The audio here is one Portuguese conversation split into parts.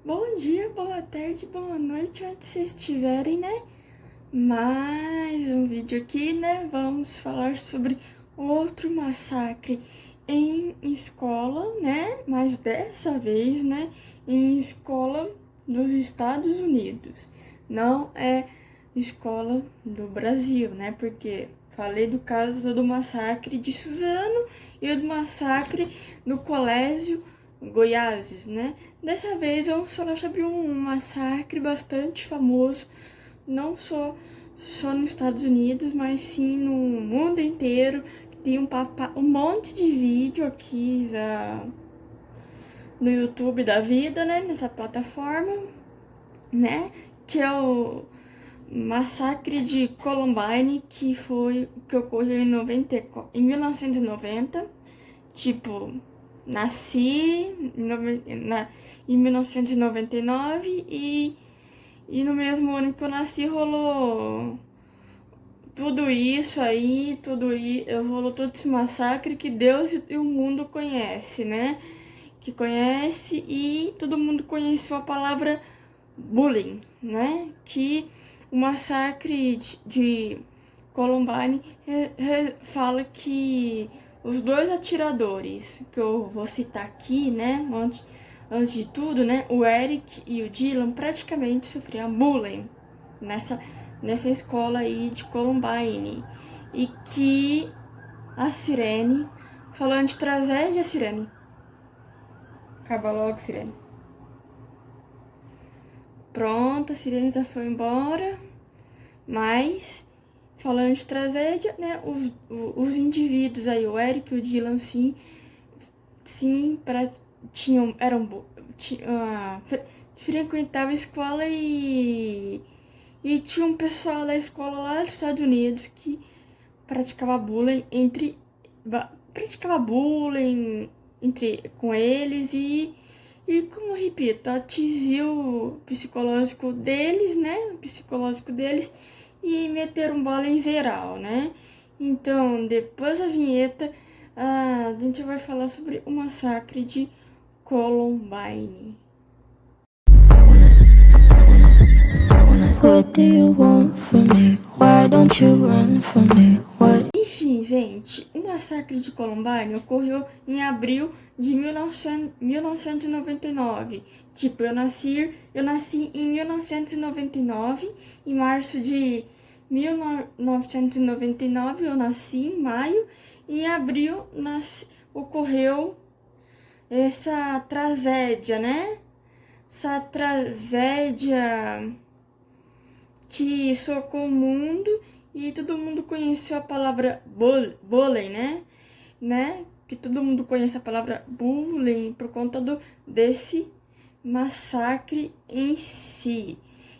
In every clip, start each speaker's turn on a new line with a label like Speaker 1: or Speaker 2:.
Speaker 1: Bom dia, boa tarde, boa noite, onde vocês estiverem, né? Mais um vídeo aqui, né? Vamos falar sobre outro massacre em escola, né? Mas dessa vez, né? Em escola dos Estados Unidos. Não é escola do Brasil, né? Porque falei do caso do massacre de Suzano e do massacre no colégio Goiás, né? Dessa vez vamos falar sobre um massacre bastante famoso, não só nos Estados Unidos, mas sim no mundo inteiro. Tem um monte de vídeo aqui já no YouTube da vida, né? Nessa plataforma, né? Que é o massacre de Columbine, que ocorreu em 1990. Tipo, nasci em 1999 e no mesmo ano que eu nasci rolou tudo isso aí, rolou todo esse massacre que Deus e o mundo conhece, né? Que conhece e todo mundo conheceu a palavra bullying, né? Que o massacre de Columbine fala que os dois atiradores, que eu vou citar aqui, né? Antes de tudo, né? O Eric e o Dylan praticamente sofriam bullying nessa escola aí de Columbine. E que a Sirene, falando de tragédia, Sirene. Acaba logo, Sirene. Pronto, a Sirene já foi embora. Mas, falando de tragédia, né? Os indivíduos aí, o Eric e o Dylan, sim, frequentavam a escola e tinha um pessoal da escola lá dos Estados Unidos que praticava bullying com eles e como eu repito, atingiu o psicológico deles, né? O psicológico deles e meteram bola em geral, né? Então, depois da vinheta, a gente vai falar sobre o massacre de Columbine.
Speaker 2: What do you want from me? Why don't you run from me? What?
Speaker 1: Enfim, gente, o massacre de Columbine ocorreu em abril de 1999. Tipo, eu nasci em 1999, em março de 1999 eu nasci em maio, e em abril ocorreu essa tragédia, né? Essa tragédia que socou o mundo e todo mundo conheceu a palavra bullying, né? Que todo mundo conhece a palavra bullying por conta desse massacre em si.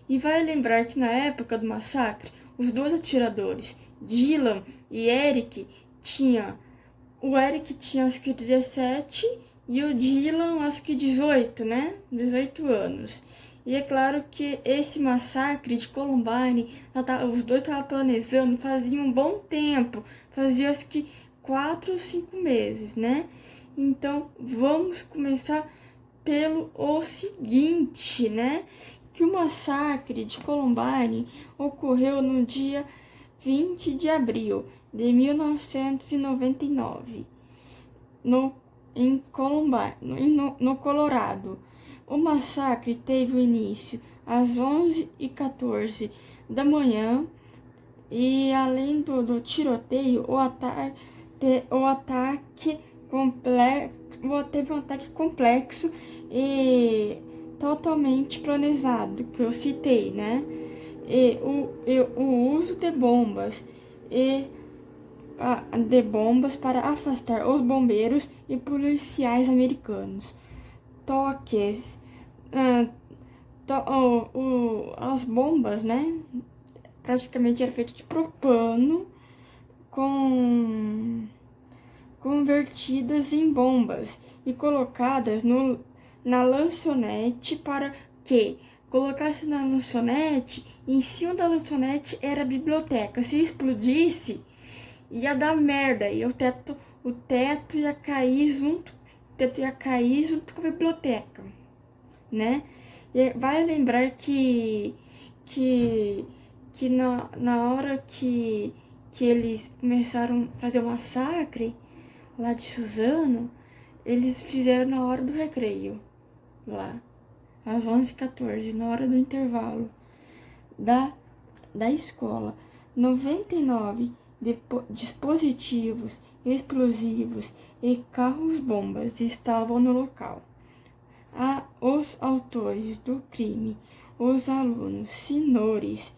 Speaker 1: E vai lembrar que na época do massacre, os dois atiradores, Dylan e Eric, o Eric tinha acho que 17 e o Dylan acho que 18, né? 18 anos. E é claro que esse massacre de Columbine, os dois estavam planejando fazia um bom tempo, fazia acho que 4 ou 5 meses, né? Então vamos começar pelo seguinte, né? Que o massacre de Columbine ocorreu no dia 20 de abril de 1999, em Columbine, no Colorado. O massacre teve início às 11h14 da manhã e, além do tiroteio, teve um ataque complexo e totalmente planejado, que eu citei, né? E o uso de bombas para afastar os bombeiros e policiais americanos. Toques, as bombas, né? Praticamente era feito de propano convertidas em bombas e colocadas na lanchonete para que colocasse na lanchonete, e em cima da lanchonete era a biblioteca. Se explodisse, ia dar merda e o teto ia cair junto com a biblioteca. né? E vai lembrar que, que na hora que eles começaram a fazer o massacre lá de Suzano, eles fizeram na hora do recreio, lá, às 11h14, na hora do intervalo da escola. 99 dispositivos explosivos e carros-bombas estavam no local. Os autores do crime, os alunos senhores,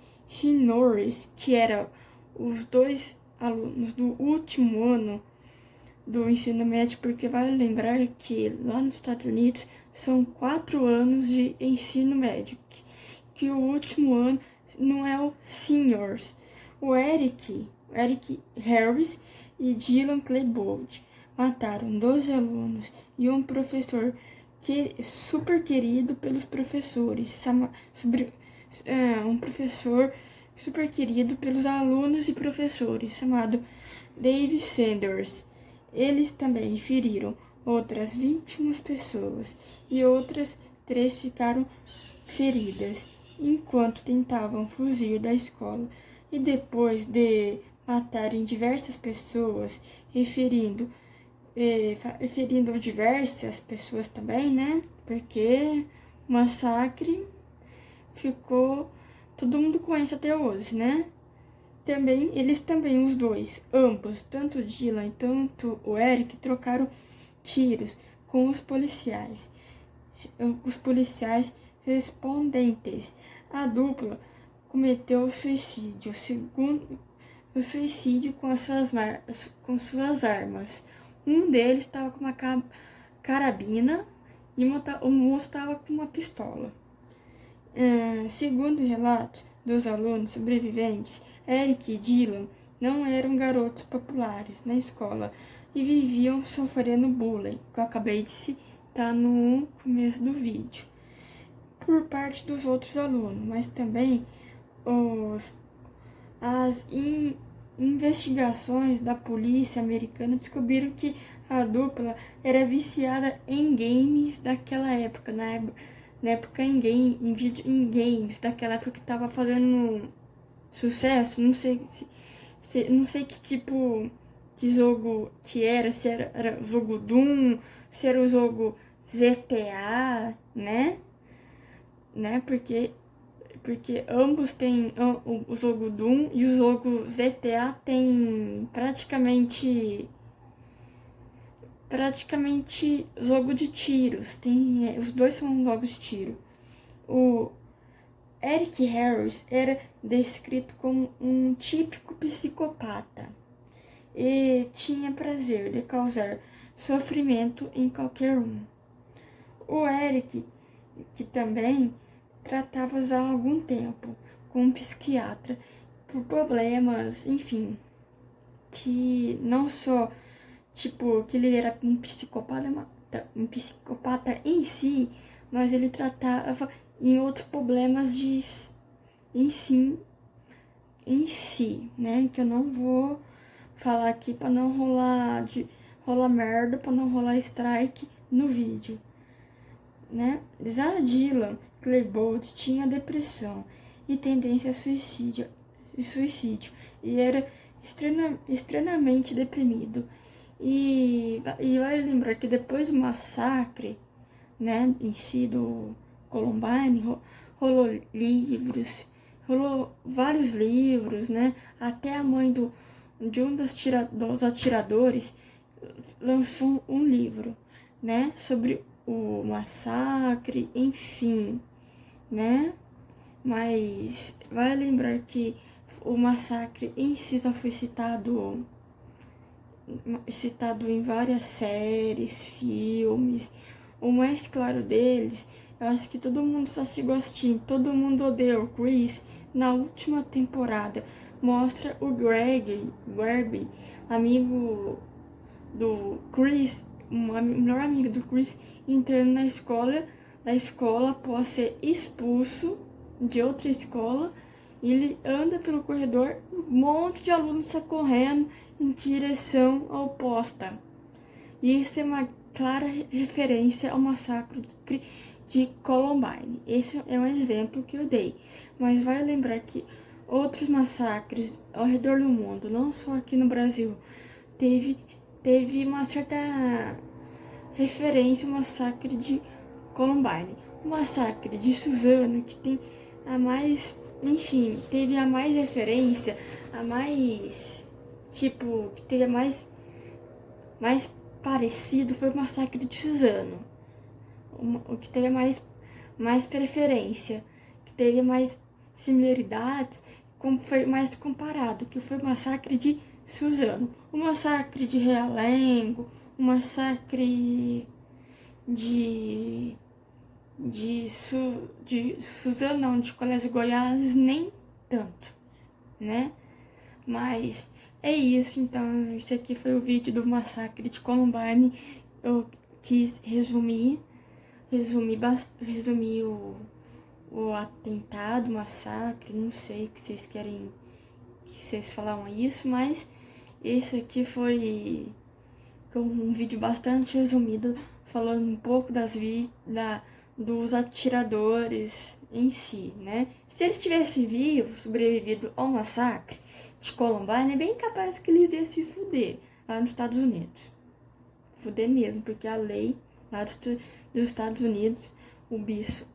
Speaker 1: que eram os 2 alunos do último ano do ensino médio, porque vale lembrar que lá nos Estados Unidos são 4 anos de ensino médio, que o último ano não é o seniors. O Eric Harris e Dylan Klebold mataram 12 alunos e um professor super querido pelos professores, um professor super querido pelos alunos e professores, chamado Dave Sanders. Eles também feriram outras 21 pessoas e outras 3 ficaram feridas enquanto tentavam fugir da escola. E depois de matarem diversas pessoas e ferindo diversas pessoas também, né? Porque o massacre ficou... Todo mundo conhece até hoje, né? Eles também, os dois, ambos, tanto o Dylan e tanto o Eric, trocaram tiros com os policiais. Os policiais respondentes. A dupla cometeu suicídio, segundo o suicídio com suas armas. Um deles estava com uma carabina e o moço estava com uma pistola. Segundo relatos dos alunos sobreviventes, Eric e Dylan não eram garotos populares na escola e viviam sofrendo bullying, que eu acabei de citar no começo do vídeo, por parte dos outros alunos, mas também as investigações da polícia americana descobriram que a dupla era viciada em games daquela época, na época em games daquela época que estava fazendo sucesso. Não sei não sei que tipo de jogo que era, se era o jogo Doom, se era o jogo GTA, né? Porque ambos têm, o jogo Doom e o jogo GTA tem praticamente jogo de tiros. Os dois são jogos de tiro. O Eric Harris era descrito como um típico psicopata e tinha prazer de causar sofrimento em qualquer um. O Eric, que também tratava já há algum tempo com um psiquiatra por problemas, enfim, que não só, tipo, que ele era um psicopata em si, mas ele tratava em outros problemas em si, né, que eu não vou falar aqui para não rolar merda, para não rolar strike no vídeo, né? Já Dylan Klebold tinha depressão e tendência a suicídio e era extremamente deprimido. E vai lembrar que depois do massacre, né, em si do Columbine, rolou vários livros, né? Até a mãe de um dos atiradores lançou um livro, né, sobre o massacre, enfim, né? Mas vai lembrar que o massacre em si já foi citado em várias séries, filmes. O mais claro deles, eu acho que todo mundo só se gostinho, todo mundo odeia o Chris na última temporada. Mostra o Greg, amigo do Chris, o melhor amigo do Chris, entrando na escola após ser expulso de outra escola. Ele anda pelo corredor, um monte de alunos está correndo em direção oposta. E isso é uma clara referência ao massacre de Columbine. Esse é um exemplo que eu dei, mas vai lembrar que outros massacres ao redor do mundo, não só aqui no Brasil, teve uma certa referência ao massacre de Columbine. O massacre de Suzano, que tem a mais, enfim, teve a mais referência, a mais, tipo, que teve a mais parecido foi o massacre de Suzano. O que teve mais preferência, que teve mais similaridades, como foi mais comparado, que foi o massacre de Suzano. O massacre de Realengo, o massacre de Suzano, não, de Colégio Goiás, nem tanto, né? Mas é isso, então, esse aqui foi o vídeo do massacre de Columbine. Eu quis resumir o atentado, o massacre, não sei que vocês querem que vocês falam isso, mas esse aqui foi um vídeo bastante resumido, falando um pouco dos atiradores em si, né? Se eles tivessem vivos, sobrevivido ao massacre de Columbine, é bem capaz que eles iam se fuder lá nos Estados Unidos. Fuder mesmo, porque a lei lá dos Estados Unidos, o bicho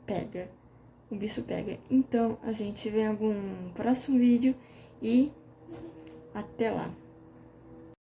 Speaker 1: pega. Então, a gente vê em algum próximo vídeo e até lá.